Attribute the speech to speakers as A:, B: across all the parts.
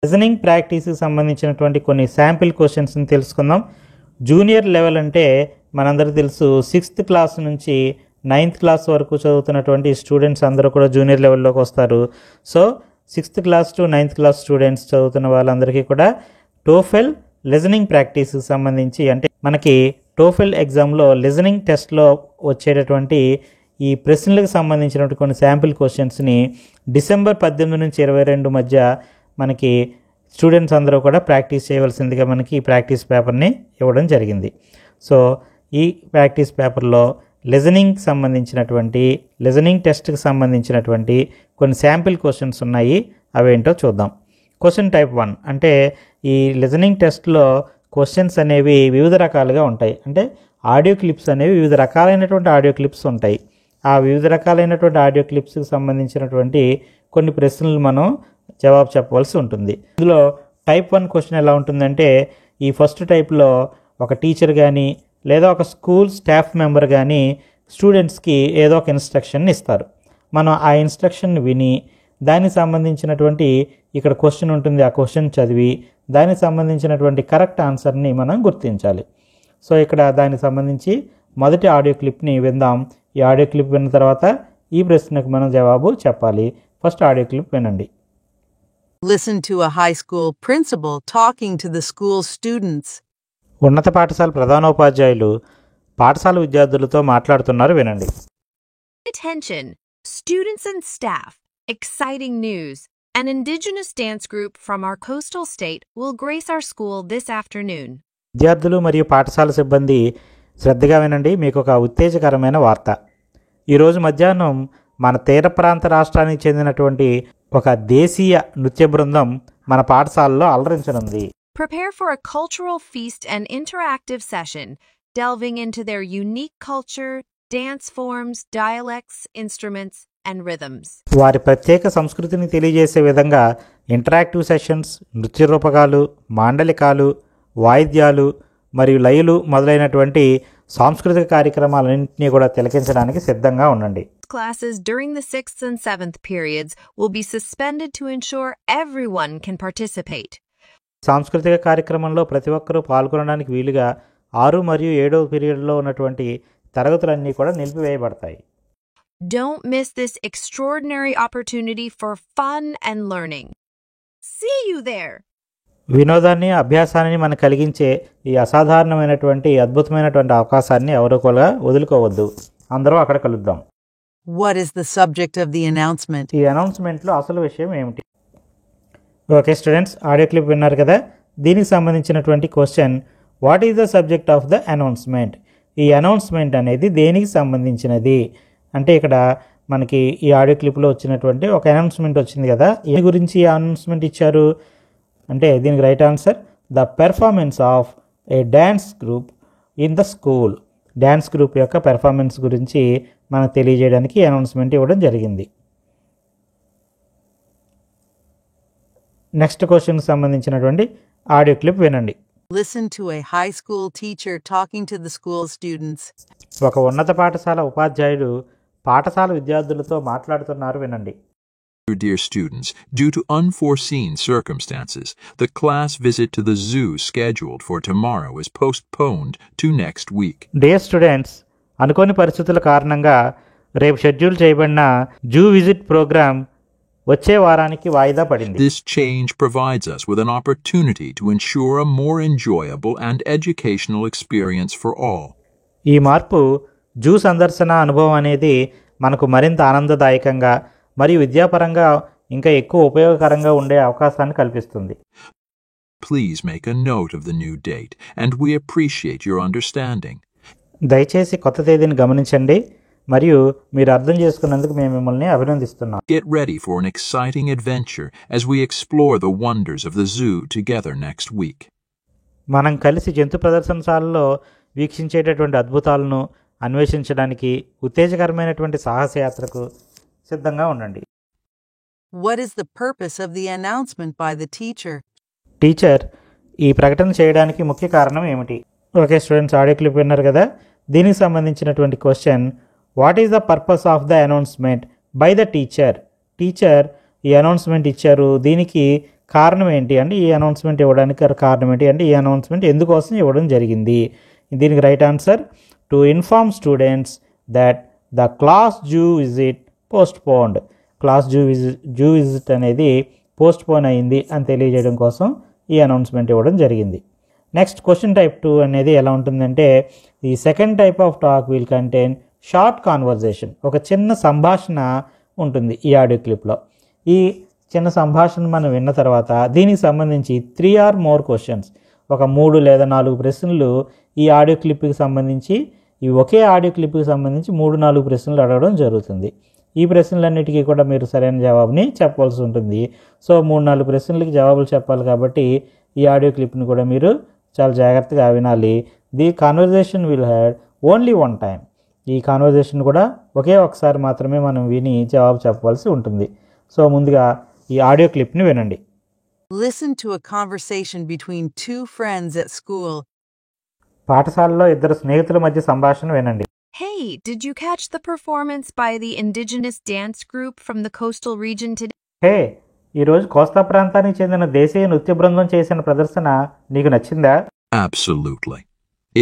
A: Listening ప్రాక్టీస్కి సంబంధించినటువంటి కొన్ని sample క్వశ్చన్స్ని తెలుసుకుందాం. జూనియర్ లెవెల్ అంటే మనందరికీ తెలుసు 6th క్లాస్ నుంచి 9th క్లాస్ వరకు చదువుతున్నటువంటి స్టూడెంట్స్ అందరూ కూడా జూనియర్ లెవెల్లోకి వస్తారు. So 6th class to 9th class students చదువుతున్న వాళ్ళందరికీ కూడా టోఫెల్ లిజనింగ్ ప్రాక్టీస్కి సంబంధించి, అంటే మనకి టోఫెల్ ఎగ్జామ్లో లిజనింగ్ టెస్ట్లో వచ్చేటటువంటి ఈ ప్రశ్నలకు సంబంధించినటువంటి కొన్ని శాంపిల్ క్వశ్చన్స్ని డిసెంబర్ 18 నుంచి 22 మధ్య మనకి స్టూడెంట్స్ అందరూ కూడా ప్రాక్టీస్ చేయవలసిందిగా మనకి ఈ ప్రాక్టీస్ పేపర్ని ఇవ్వడం జరిగింది. సో ఈ ప్రాక్టీస్ పేపర్లో లిజనింగ్ టెస్ట్కి సంబంధించినటువంటి కొన్ని శాంపిల్ క్వశ్చన్స్ ఉన్నాయి. అవేంటో చూద్దాం. క్వశ్చన్ టైప్ 1 అంటే ఈ లిజనింగ్ టెస్ట్లో క్వశ్చన్స్ అనేవి వివిధ రకాలుగా ఉంటాయి. అంటే ఆడియో క్లిప్స్ అనేవి వివిధ రకాలైనటువంటి ఆడియో క్లిప్స్ ఉంటాయి. ఆ వివిధ రకాలైనటువంటి ఆడియో క్లిప్స్కి సంబంధించినటువంటి కొన్ని ప్రశ్నలు మనం జవాబు చెప్పవలసి ఉంటుంది. ఇందులో టైప్ 1 క్వశ్చన్ ఎలా ఉంటుందంటే, ఈ ఫస్ట్ టైప్లో ఒక టీచర్ కానీ లేదా ఒక స్కూల్ స్టాఫ్ మెంబర్ కానీ స్టూడెంట్స్కి ఏదో ఒక ఇన్స్ట్రక్షన్ ఇస్తారు. మనం ఆ ఇన్స్ట్రక్షన్ విని దానికి సంబంధించినటువంటి ఇక్కడ క్వశ్చన్ ఉంటుంది, ఆ క్వశ్చన్ చదివి దానికి సంబంధించినటువంటి కరెక్ట్ ఆన్సర్ని మనం గుర్తించాలి. సో ఇక్కడ దానికి సంబంధించి మొదటి ఆడియో క్లిప్ని విందాం. ఈ ఆడియో క్లిప్ విన్న తర్వాత ఈ ప్రశ్నకు మనం జవాబు చెప్పాలి. ఫస్ట్ ఆడియో క్లిప్ వినండి.
B: Listen to a high school principal talking to the school students.
A: ఉన్నత పాఠశాల ప్రధానోపాధ్యాయులు పాఠశాల విద్యార్థులతో మాట్లాడుతున్నారు, వినండి.
C: Attention, students and staff. Exciting news. An indigenous dance group from our coastal state will grace our school this afternoon.
A: విద్యార్థులు మరియు పాఠశాల సిబ్బంది శ్రద్ధగా వినండి, మీకు ఒక ఉత్తేజకరమైన వార్త. ఈరోజు మధ్యాహ్నం మన తీర ప్రాంత రాష్ట్రానికి చెందినటువంటి ఒక దేశీయ నృత్య బృందం మన పాఠశాలలో అలరించనుంది.
C: Prepare for a cultural feast and interactive session, delving into their unique culture, dance forms, dialects, instruments, and rhythms.
A: వారి ప్రత్యేక సంస్కృతిని తెలియజేసే విధంగా ఇంటరాక్టివ్ సెషన్స్, నృత్య రూపకాలు, మాండలికాలు, వాయిద్యాలు మరియు లయలు మొదలైనటువంటి సాంస్కృతిక కార్యక్రమాలన్నింటినీ కూడా తిలకించడానికి సిద్ధంగా ఉండండి.
C: Classes during the 6th and 7th periods will be suspended to ensure everyone can participate.
A: సాంస్కృతిక కార్యక్రమంలో ప్రతి ఒక్కరూ పాల్గొనడానికి వీలుగా 6 మరియు 7వ పీరియడ్లో ఉన్నటువంటి తరగతులన్నీ కూడా నిలిపివేయబడతాయి.
C: Don't miss this extraordinary opportunity for fun and learning. See you there.
A: వినోదాన్ని, అభ్యాసాన్ని మనకు కలిగించే ఈ అసాధారణమైనటువంటి అద్భుతమైనటువంటి అవకాశాన్ని ఎవరూ కూడా వదులుకోవద్దు. అందరూ అక్కడ కలుద్దాం.
B: What is the subject of the announcement?
A: ఈ అనౌన్స్మెంట్లో అసలు విషయం ఏమిటి? ఓకే స్టూడెంట్స్, ఆడియో క్లిప్ విన్నారు కదా. దీనికి సంబంధించినటువంటి question, what is the subject of the announcement? ఈ అనౌన్స్మెంట్ అనేది దేనికి సంబంధించినది అంటే, ఇక్కడ మనకి ఈ ఆడియో క్లిప్లో వచ్చినటువంటి ఒక అనౌన్స్మెంట్ వచ్చింది కదా, ఏ గురించి ఈ అనౌన్స్మెంట్ ఇచ్చారు అంటే దీనికి right answer, the performance of A dance group in the school. Dance group యొక్క పెర్ఫార్మెన్స్ గురించి మనకు తెలియజేయడానికి అనౌన్స్మెంట్ ఇవ్వడం జరిగింది. నెక్స్ట్ క్వశ్చన్కి సంబంధించినటువంటి ఆడియో క్లిప్ వినండి.
B: Listen to a high school teacher talking to the school students.
A: ఒక ఉన్నత పాఠశాల ఉపాధ్యాయుడు పాఠశాల విద్యార్థులతో మాట్లాడుతున్నారు, వినండి.
D: Dear students, due to unforeseen circumstances, the class visit to the zoo scheduled for tomorrow is postponed to next week.
A: Dear students, అనుకోని పరిస్థితుల కారణంగా రేపు షెడ్యూల్ చేయబడిన జూ విజిట్ ప్రోగ్రామ్ వచ్చే వారానికి వాయిదా పడింది.
D: This change provides us with an opportunity to ensure a more enjoyable and educational experience for all.
A: ఈ మార్పు జూ సందర్శన అనుభవం అనేది మనకు మరింత ఆనందదాయకంగా మరియు విద్యాపరంగా ఇంకా ఎక్కువ ఉపయోగకరంగా ఉండే అవకాశాన్ని కల్పిస్తుంది.
D: Please make a note of the new date, and we appreciate your understanding.
A: దయచేసి కొత్త తేదీని గమనించండి మరియు మీరు అర్థం చేసుకున్నందుకు మేము మిమ్మల్ని అభినందిస్తున్నాం.
D: Get ready for an exciting adventure as we explore the wonders of the zoo together next week.
A: మనం కలిసి జంతు ప్రదర్శనశాలలో వీక్షించేటటువంటి అద్భుతాలను అన్వేషించడానికి ఉత్తేజకరమైనటువంటి సాహసయాత్రకు సిద్ధంగా ఉండండి.
B: What is the purpose of the announcement by the teacher?
A: Teacher ఈ ప్రకటన చేయడానికి ముఖ్య కారణం ఏమిటి? ఓకే స్టూడెంట్స్, ఆడియో క్లిప్ విన్నారు కదా. దీనికి సంబంధించినటువంటి question, what is the purpose of the announcement by the teacher? Teacher ఈ అనౌన్స్మెంట్ ఇచ్చారు, దీనికి కారణం ఏంటి అంటే ఈ అనౌన్స్మెంట్ ఇవ్వడానికి కారణం ఏంటి అంటే ఈ అనౌన్స్మెంట్ ఎందుకోసం ఇవ్వడం జరిగింది. దీనికి right answer to inform students that the class zoo visit postponed. Class zoo visit అనేది పోస్ట్పోన్ అయింది అని తెలియజేయడం కోసం ఈ అనౌన్స్మెంట్ ఇవ్వడం జరిగింది. నెక్స్ట్ క్వశ్చన్ టైప్ 2 అనేది ఎలా ఉంటుందంటే ఈ second type of talk will contain short conversation. ఒక చిన్న సంభాషణ ఉంటుంది ఈ ఆడియో క్లిప్లో. ఈ చిన్న సంభాషణ మనం విన్న తర్వాత దీనికి సంబంధించి 3 or more క్వశ్చన్స్, ఒక 3 లేదా 4 ప్రశ్నలు ఈ ఆడియో క్లిప్కి సంబంధించి, ఈ ఒకే ఆడియో క్లిప్కి సంబంధించి 3-4 ప్రశ్నలు అడగడం జరుగుతుంది. ఈ ప్రశ్నలన్నిటికీ కూడా మీరు సరైన జవాబుని చెప్పాల్సి ఉంటుంది. సో 3-4 ప్రశ్నలకి జవాబులు చెప్పాలి కాబట్టి ఈ ఆడియో క్లిప్ని కూడా మీరు చాలా జాగ్రత్తగా వినాలి. The conversation will had only one time. ఈ కాన్వర్జేషన్ కూడా ఒకే ఒకసారి మాత్రమే మనం విని జవాబు చెప్పవలసి ఉంటుంది. సో ముందుగా ఈ ఆడియో క్లిప్ని వినండి.
B: Listen to a conversation between two friends at school.
A: పాఠశాలలో 2 స్నేహితుల మధ్య సంభాషణ వినండి.
C: Hey, did you catch the performance by the indigenous dance group from the coastal region today?
A: హే, ఈరోజు కోస్తా ప్రాంతానికి చెందిన దేశీయ నృత్య బృందం చేసిన ప్రదర్శన నీకు నచ్చిందా?
D: Absolutely.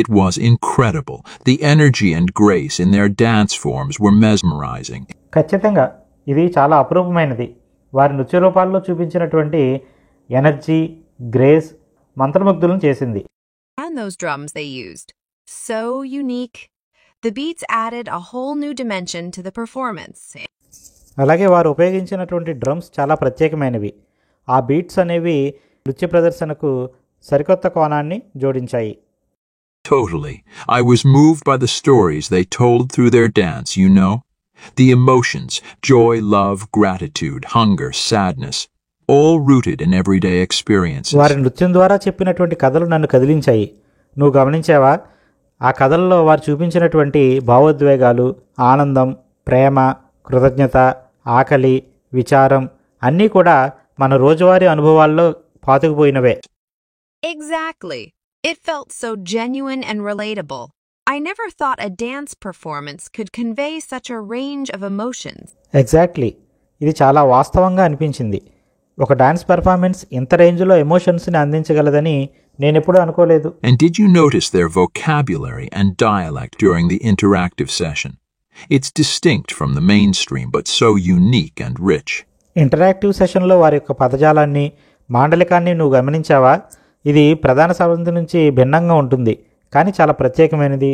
D: It was incredible. The energy and grace in their dance forms were mesmerizing.
A: ఖచ్చితంగా ఇది చాలా అపురూపమైనది. వారి నృత్య రూపాల్లో చూపించినటువంటి ఎనర్జీ, గ్రేస్ మంత్రముగ్ధులను చేసింది.
C: And those drums they used. So unique. The beats added a whole new dimension to the performance.
A: అలాగే వారు ఉపయోగించినటువంటి డ్రమ్స్ చాలా ప్రత్యేకమైనవి. ఆ బీట్స్ అనేవి నృత్య ప్రదర్శనకు సరికొత్త కోణాన్ని జోడించాయి.
D: Totally. I was moved by the stories they told through their dance, you know? The emotions, joy, love, gratitude, hunger, sadness, all rooted in everyday experiences.
A: వారి నృత్యం ద్వారా చెప్పినటువంటి కథలు నన్ను కదిలించాయి. నువ్వు గమనించావా? ఆ కథల్లో వారు చూపించినటువంటి భావోద్వేగాలు, ఆనందం, ప్రేమ, కృతజ్ఞత, ఆకలి, విచారం అన్నీ కూడా మన రోజువారీ అనుభవాల్లో పాతుకుపోయినవే.
C: Exactly. It felt so genuine and relatable. I never thought a dance performance could convey such a range of emotions.
A: Exactly, ఇది చాలా వాస్తవంగా అనిపించింది. ఒక డాన్స్ పెర్ఫార్మెన్స్ ఇంత రేంజ్లో ఎమోషన్స్ని అందించగలదని నేనెప్పుడూ అనుకోలేదు.
D: And did you notice their vocabulary and dialect during the interactive session? It's distinct from the mainstream but so unique and rich.
A: Interactive సెషన్లో వారి యొక్క పదజాలాన్ని, మాండలికాన్ని నువ్వు గమనించావా? ఇది ప్రధాన సంబంధం నుంచి భిన్నంగా ఉంటుంది, కానీ చాలా ప్రత్యేకమైనది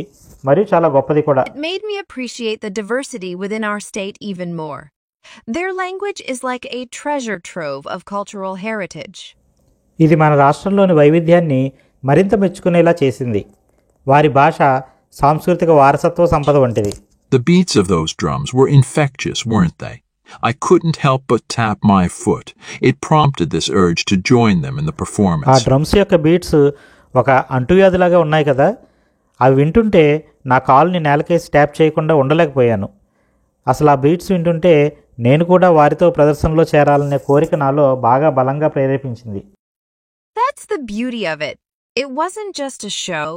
A: మరియు చాలా గొప్పది కూడా.
C: It made me appreciate the diversity within our state even more. Their language is like a treasure trove of cultural heritage.
A: ఇది మన రాష్ట్రంలోని వైవిధ్యాన్ని మరింత మెచ్చుకునేలా చేసింది. వారి భాష సాంస్కృతిక వారసత్వ సంపద వంటిది.
D: The beats of those drums were infectious, weren't they? I couldn't help but tap my foot. It prompted this urge to join them in the
A: ఆ
D: performance.
A: డ్రమ్స్ యొక్క బీట్స్ ఒక అంటువ్యాధిలాగా ఉన్నాయి కదా, అవి వింటుంటే నా కాలుని నేలకేసి ట్యాప్ చేయకుండా ఉండలేకపోయాను. అసలు ఆ బీట్స్ వింటుంటే నేను కూడా వారితో ప్రదర్శనలో చేరాలనే కోరిక నాలో బాగా బలంగా ప్రేరేపించింది.
C: That's the beauty of it. It wasn't just a show,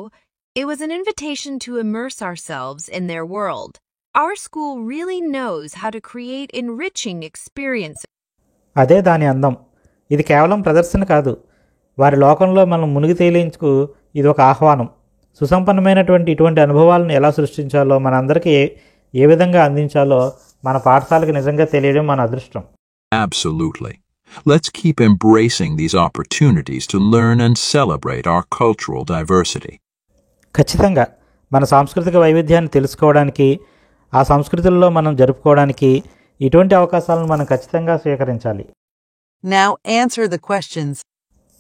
C: it was an invitation to immerse ourselves in their world. Our school really knows how to create enriching experiences.
A: అదే దాని అందం. ఇది కేవలం ప్రదర్శన కాదు, వారి లోకంలో మనం మునిగి తేలించుకు ఇది ఒక ఆహ్వానం. సుసంపన్నమైనటువంటి ఇటువంటి అనుభవాలను ఎలా సృష్టించాలో, మనందరికీ ఏ విధంగా అందించాలో మన పాఠశాలకు నిజంగా తెలియడం మన అదృష్టం.
D: Absolutely. Let's keep embracing these opportunities to learn and celebrate our cultural diversity.
A: ఖచ్చితంగా మన సాంస్కృతిక వైవిధ్యాన్ని తెలుసుకోవడానికి, ఆ సంస్కృతుల్లో మనం జరుపుకోవడానికి ఇటువంటి అవకాశాలను మనం ఖచ్చితంగా స్వీకరించాలి.
B: Now answer the questions.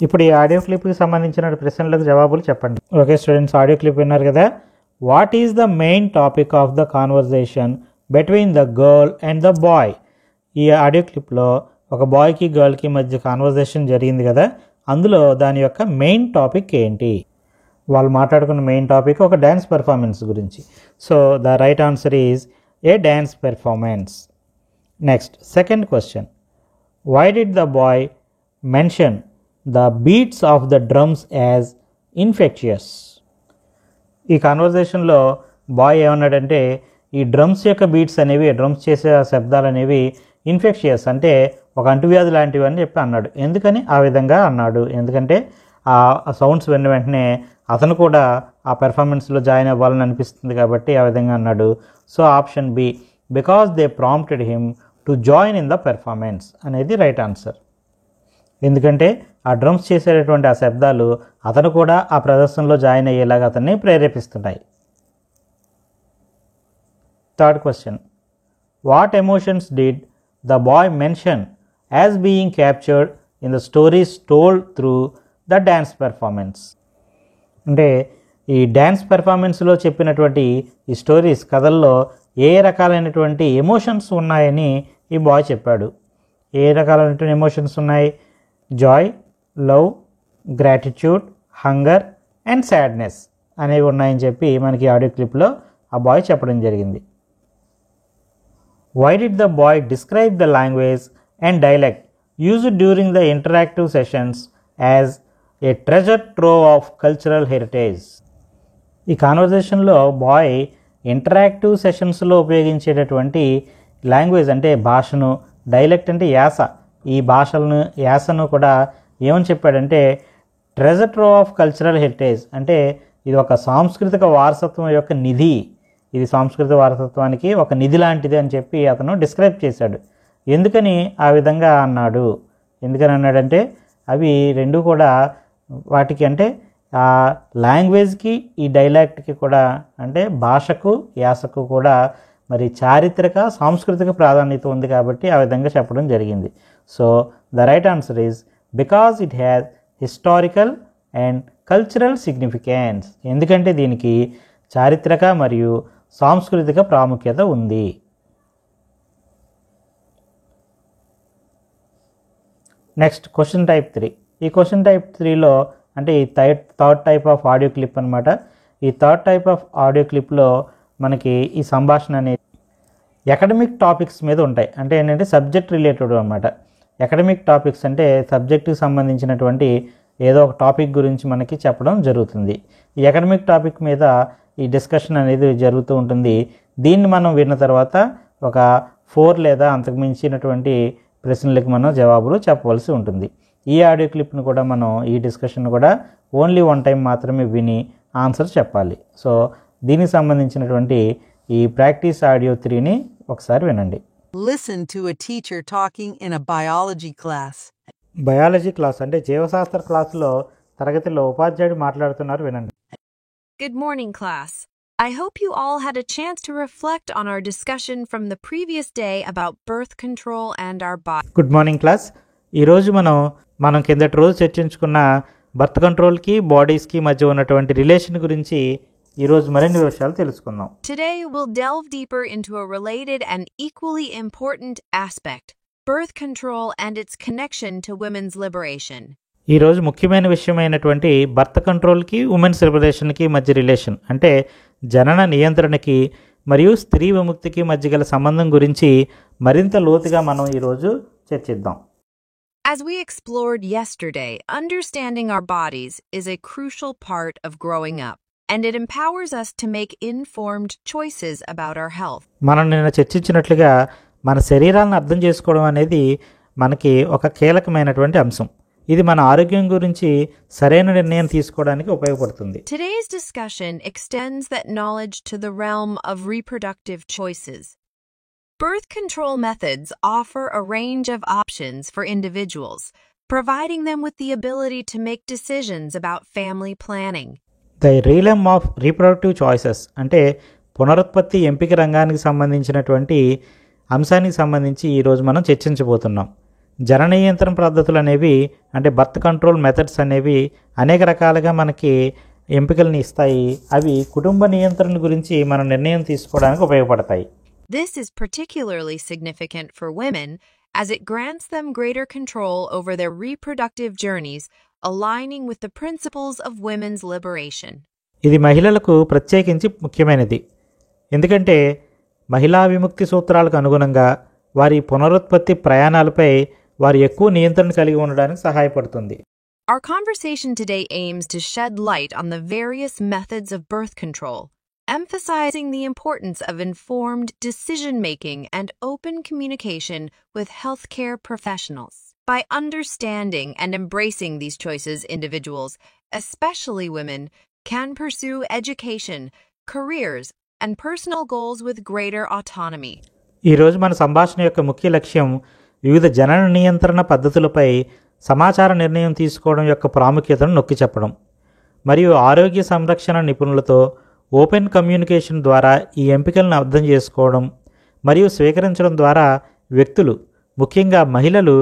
A: ఇప్పుడు ఈ ఆడియో క్లిప్కి సంబంధించిన ప్రశ్నలకు జవాబులు చెప్పండి. ఓకే స్టూడెంట్స్, ఆడియో క్లిప్ విన్నారు కదా. What is the main topic of the conversation between the girl and the boy? ఈ ఆడియో క్లిప్లో ఒక బాయ్కి గర్ల్కి మధ్య కాన్వర్జేషన్ జరిగింది కదా, అందులో దాని యొక్క మెయిన్ టాపిక్ ఏంటి? వాళ్ళు మాట్లాడుకున్న మెయిన్ టాపిక్ ఒక డ్యాన్స్ పెర్ఫార్మెన్స్ గురించి. So the right answer is a dance performance. Next second question, why did the boy mention the beats of the drums as infectious? ఈ కాన్వర్జేషన్లో బాయ్ ఏమన్నాడంటే ఈ డ్రమ్స్ యొక్క బీట్స్ అనేవి, డ్రమ్స్ చేసే శబ్దాలు అనేవి ఇన్ఫెక్షియస్ అంటే ఒక అంటువ్యాధి లాంటివి అని చెప్పి అన్నాడు. ఎందుకని ఆ విధంగా అన్నాడు? ఎందుకంటే ఆ సౌండ్స్ విన్న వెంటనే అతను కూడా ఆ పెర్ఫార్మెన్స్లో జాయిన్ అవ్వాలని అనిపిస్తుంది కాబట్టి ఆ విధంగా అన్నాడు. So option B, because they prompted him to join in the performance అనేది రైట్ ఆన్సర్. ఎందుకంటే ఆ డ్రమ్స్ చేసేటటువంటి ఆ శబ్దాలు అతను కూడా ఆ ప్రదర్శనలో జాయిన్ అయ్యేలాగా అతన్ని ప్రేరేపిస్తున్నాయి. Third question, what emotions did the boy mention as being captured in the stories told through the dance performance? అంటే ఈ డ్యాన్స్ పెర్ఫార్మెన్స్లో చెప్పినటువంటి ఈ స్టోరీస్ కథల్లో ఏ రకాలైనటువంటి ఎమోషన్స్ ఉన్నాయని ఈ బాయ్ చెప్పాడు. ఏ రకాలైనటువంటి ఎమోషన్స్ ఉన్నాయి? Joy, love, gratitude, hunger and sadness అనేవి ఉన్నాయని చెప్పి మనకి ఆడియో క్లిప్లో ఆ బాయ్ చెప్పడం జరిగింది. Why did the boy describe the language and dialect used during the interactive sessions as a treasure trove of cultural heritage? ఈ కాన్వర్జేషన్లో బాయ్ ఇంటరాక్టివ్ సెషన్స్లో ఉపయోగించేటటువంటి లాంగ్వేజ్ అంటే భాషను, డైలెక్ట్ అంటే యాస, ఈ భాషలను యాసను కూడా ఏమని చెప్పాడంటే treasure trove of cultural heritage, అంటే ఇది ఒక సాంస్కృతిక వారసత్వం యొక్క నిధి, ఇది సాంస్కృతిక వారసత్వానికి ఒక నిధి లాంటిది అని చెప్పి అతను డిస్క్రైబ్ చేశాడు. ఎందుకని ఆ విధంగా అన్నాడు? ఎందుకని అన్నాడంటే అవి రెండు కూడా వాటికి అంటే ఆ లాంగ్వేజ్కి ఈ డైలాక్ట్కి కూడా అంటే భాషకు యాసకు కూడా మరి చారిత్రక సాంస్కృతిక ప్రాధాన్యత ఉంది కాబట్టి ఆ విధంగా చెప్పడం జరిగింది. So the right answer is because it has historical and cultural significance. ఎందుకంటే దీనికి చారిత్రక మరియు సాంస్కృతిక ప్రాముఖ్యత ఉంది. Next question type 3. ఈ క్వశ్చన్ టైప్ 3లో అంటే ఈ third type of audio clip అనమాట. ఈ థర్డ్ టైప్ ఆఫ్ ఆడియో క్లిప్లో మనకి ఈ సంభాషణ అనేది అకాడమిక్ టాపిక్స్ మీద ఉంటాయి. అంటే ఏంటంటే సబ్జెక్ట్ రిలేటెడ్ అనమాట. అకాడమిక్ టాపిక్స్ అంటే సబ్జెక్టుకి సంబంధించినటువంటి ఏదో ఒక టాపిక్ గురించి మనకి చెప్పడం జరుగుతుంది. ఈ అకాడమిక్ టాపిక్ మీద ఈ డిస్కషన్ అనేది జరుగుతూ ఉంటుంది. దీన్ని మనం విన్న తర్వాత ఒక 4 లేదా అంతకు మించినటువంటి ప్రశ్నలకు మనం జవాబులు చెప్పవలసి ఉంటుంది. ఈ ఆడియో క్లిప్ను కూడా మనం ఈ డిస్కషన్ కూడా ఓన్లీ 1 టైం మాత్రమే విని ఆన్సర్ చెప్పాలి. సో దీనికి సంబంధించినటువంటి ఈ ప్రాక్టీస్ ఆడియో 3ని ఒకసారి వినండి.
B: Listen to a teacher talking in a biology class.
A: Biology class అంటే జీవశాస్త్ర క్లాసులో తరగతిలో ఉపాధ్యాయుడు మాట్లాడుతున్నారు, వినండి.
C: Good morning, class. I hope you all had a chance to reflect on our discussion from the previous day about birth control and our body.
A: Good morning class. ఈరోజు మనం కిందటి రోజు చర్చించుకున్న బర్త్ కంట్రోల్కి బాడీస్కి మధ్య ఉన్నటువంటి రిలేషన్ గురించి ఈరోజు మరిన్ని విషయాలు తెలుసుకుందాం.
C: Today, we'll delve deeper into a related and equally important aspect, birth control and its connection to women's liberation.
A: ఈరోజు ముఖ్యమైన విషయమైనటువంటి బర్త్ కంట్రోల్కి ఉమెన్స్ లిబరేషన్కి మధ్య రిలేషన్ అంటే జనన నియంత్రణకి మరియు స్త్రీ విముక్తికి మధ్య గల సంబంధం గురించి మరింత లోతుగా మనం ఈరోజు చర్చిద్దాం.
C: As we explored yesterday, understanding our bodies is a crucial part of growing up, and it empowers us to make informed choices about our health.
A: మనం నిన్న చర్చించినట్లుగా మన శరీరాలను అర్థం చేసుకోవడం అనేది మనకి ఒక కీలకమైనటువంటి అంశం. ఇది మన ఆరోగ్యం గురించి సరైన నిర్ణయం తీసుకోవడానికి ఉపయోగపడుతుంది.
C: Today's discussion extends that knowledge to the realm of reproductive choices. Birth control methods offer a range of options for individuals, providing them with the ability to make decisions about family planning.
A: The realm of reproductive choices అంటే పునరుత్పత్తి ఎంపిక రంగానికి సంబంధించినటువంటి అంశానికి సంబంధించి ఈరోజు మనం చర్చించబోతున్నాం. జనన నియంత్రణ పద్ధతులు అనేవి అంటే బర్త్ కంట్రోల్ మెథడ్స్ అనేవి అనేక రకాలుగా మనకి ఎంపికలను ఇస్తాయి. అవి కుటుంబ నియంత్రణ గురించి మనం నిర్ణయం తీసుకోవడానికి ఉపయోగపడతాయి.
C: This is particularly significant for women as it grants them greater control over their reproductive journeys, aligning with the principles of women's liberation.
A: ఇది మహిళలకు ప్రత్యేకించి ముఖ్యమైనది, ఎందుకంటే మహిళా విముక్తి సూత్రాలకు అనుగుణంగా వారి పునరుత్పత్తి ప్రయాణాలపై వారు ఎక్కువ నియంత్రణ కలిగి ఉండడానికి సహాయపడుతుంది.
C: Our conversation today aims to shed light on the various methods of birth control, emphasizing the importance of informed decision-making and open communication with healthcare professionals. By understanding and embracing these choices, individuals, especially women, can pursue education, careers, and personal goals with greater autonomy.
A: ఈరోజు మన సంభాషణ యొక్క ముఖ్య లక్ష్యం వివిధ జనన నియంత్రణ పద్ధతులపై సమాచార నిర్ణయం తీసుకోవడం యొక్క ప్రాముఖ్యతను నొక్కి చెప్పడం మరియు ఆరోగ్య సంరక్షణ నిపుణులతో ఓపెన్ కమ్యూనికేషన్ ద్వారా ఈ ఎంపికలను అర్థం చేసుకోవడం మరియు స్వీకరించడం ద్వారా వ్యక్తులు, ముఖ్యంగా మహిళలు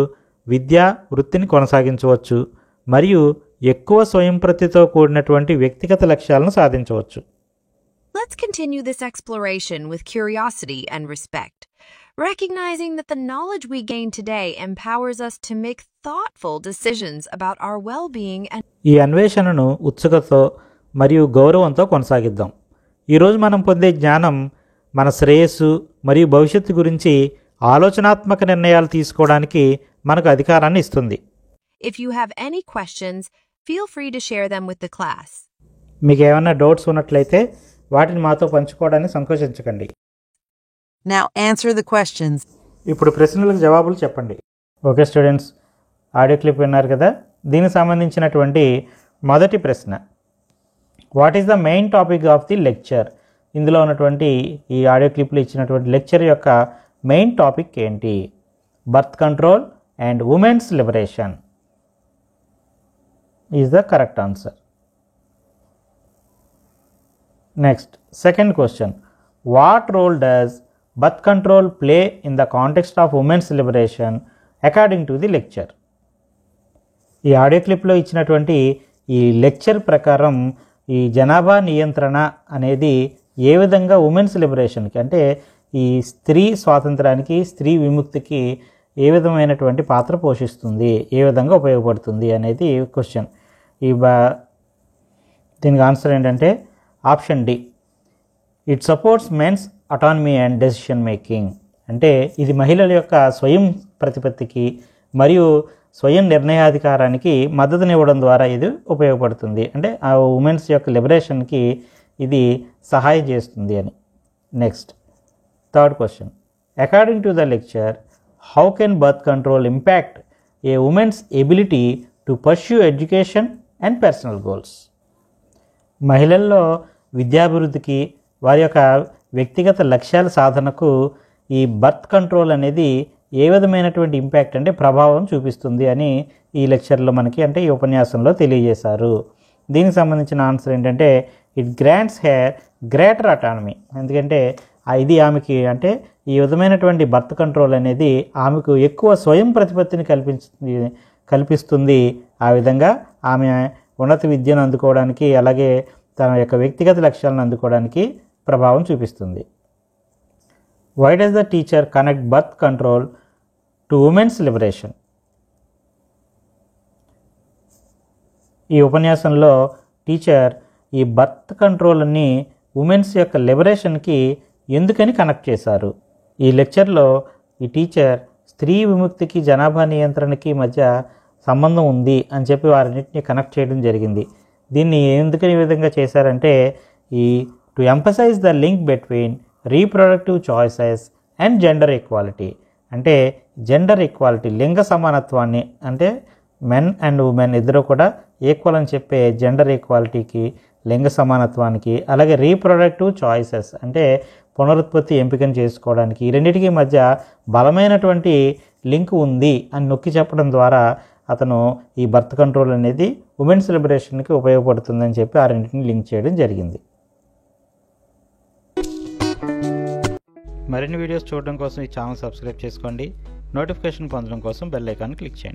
A: విద్యా వృత్తిని కొనసాగించవచ్చు మరియు ఎక్కువ స్వయంప్రతితో కూడినటువంటి వ్యక్తిగత లక్ష్యాలను సాధించవచ్చు.
C: Let's continue this exploration with curiosity and respect, recognizing that the knowledge we gain today empowers us to make thoughtful decisions about our well-being and
A: ఈ అన్వేషణను ఉత్సుకతతో మరియు గౌరవంతో కొనసాగిద్దాం. ఈరోజు మనం పొందే జ్ఞానం మన శ్రేయస్సు మరియు భవిష్యత్తు గురించి ఆలోచనాత్మక నిర్ణయాలు తీసుకోవడానికి మనకు అధికారాన్ని ఇస్తుంది.
C: if you have any questions, feel free to share them with the class.
A: మీకు ఏమైనా డౌట్స్ ఉన్నట్లయితే వాటిని మాతో పంచుకోవడానికి సంకోచించకండి.
B: Now answer the questions.
A: ఇప్పుడు ప్రశ్నలకు జవాబులు చెప్పండి. ఓకే స్టూడెంట్స్, ఆడియో క్లిప్ విన్నారు కదా. దీనికి సంబంధించినటువంటి మొదటి ప్రశ్న, what is the main topic of the lecture? ఇందులో ఉన్నటువంటి ఈ ఆడియో క్లిప్లో ఇచ్చినటువంటి లెక్చర్ యొక్క మెయిన్ టాపిక్ ఏంటి? Birth control and women's liberation is the correct answer. Next, second question, what role does birth control play in the context of women's liberation according to the lecture? ఈ audio క్లిప్లో ఇచ్చినటువంటి ఈ lecture ప్రకారం ఈ జనాభా నియంత్రణ అనేది ఏ విధంగా ఉమెన్స్ లిబరేషన్కి, అంటే ఈ స్త్రీ స్వాతంత్రానికి, స్త్రీ విముక్తికి ఏ విధమైనటువంటి పాత్ర పోషిస్తుంది, ఏ విధంగా ఉపయోగపడుతుంది అనేది క్వశ్చన్. దీనికి ఆన్సర్ ఏంటంటే option D, it supports men's autonomy and decision making. అంటే ఇది మహిళల యొక్క స్వయం ప్రతిపత్తికి మరియు స్వయం నిర్ణయాధికారానికి మద్దతునివ్వడం ద్వారా ఇది ఉపయోగపడుతుంది. అంటే ఆ ఉమెన్స్ యొక్క లిబరేషన్కి ఇది సహాయం చేస్తుంది అని. Next, third question, according to the lecture, how can birth control impact A women's ability to pursue education and personal goals? మహిళల్లో విద్యాభివృద్ధికి, వారి యొక్క వ్యక్తిగత లక్ష్యాల సాధనకు ఈ బర్త్ కంట్రోల్ అనేది ఏ విధమైనటువంటి ఇంపాక్ట్, అంటే ప్రభావం చూపిస్తుంది అని ఈ లెక్చర్లో మనకి, అంటే ఈ ఉపన్యాసంలో తెలియజేశారు. దీనికి సంబంధించిన ఆన్సర్ ఏంటంటే it grants her greater autonomy. ఎందుకంటే ఇది ఆమెకి, అంటే ఈ విధమైనటువంటి బర్త్ కంట్రోల్ అనేది ఆమెకు ఎక్కువ స్వయం ప్రతిపత్తిని కల్పిస్తుంది. ఆ విధంగా ఆమె ఉన్నత విద్యను అందుకోవడానికి, అలాగే తన యొక్క వ్యక్తిగత లక్ష్యాలను అందుకోవడానికి ప్రభావం చూపిస్తుంది. Why does the teacher connect birth control to women's liberation? ఈ ఉపన్యాసంలో టీచర్ ఈ బర్త్ కంట్రోల్ని ఉమెన్స్ యొక్క లిబరేషన్కి ఎందుకని కనెక్ట్ చేశారు? ఈ లెక్చర్లో ఈ టీచర్ స్త్రీ విముక్తికి, జనాభా నియంత్రణకి మధ్య సంబంధం ఉంది అని చెప్పి వారిన్నింటినీ కనెక్ట్ చేయడం జరిగింది. దీన్ని ఎందుకని ఈ విధంగా చేశారంటే to emphasize the link between reproductive choices and gender equality. అంటే జెండర్ ఈక్వాలిటీ, లింగ సమానత్వాన్ని, అంటే మెన్ అండ్ ఉమెన్ ఇద్దరు కూడా ఈక్వల్ అని చెప్పే జెండర్ ఈక్వాలిటీకి, లింగ సమానత్వానికి, అలాగే రీప్రొడక్టివ్ చాయిసెస్ అంటే పునరుత్పత్తి ఎంపికను చేసుకోవడానికి, ఈ రెండింటికి మధ్య బలమైనటువంటి లింక్ ఉంది అని నొక్కి చెప్పడం ద్వారా అతను ఈ బర్త్ కంట్రోల్ అనేది ఉమెన్స్ లిబరేషన్కి ఉపయోగపడుతుందని చెప్పి ఆ రెండింటిని లింక్ చేయడం జరిగింది. మరిన్ని వీడియోస్ చూడడం కోసం ఈ ఛానల్ సబ్స్క్రైబ్ చేసుకోండి. నోటిఫికేషన్ పొందడం కోసం బెల్ ఐకాన్ క్లిక్ చేయండి.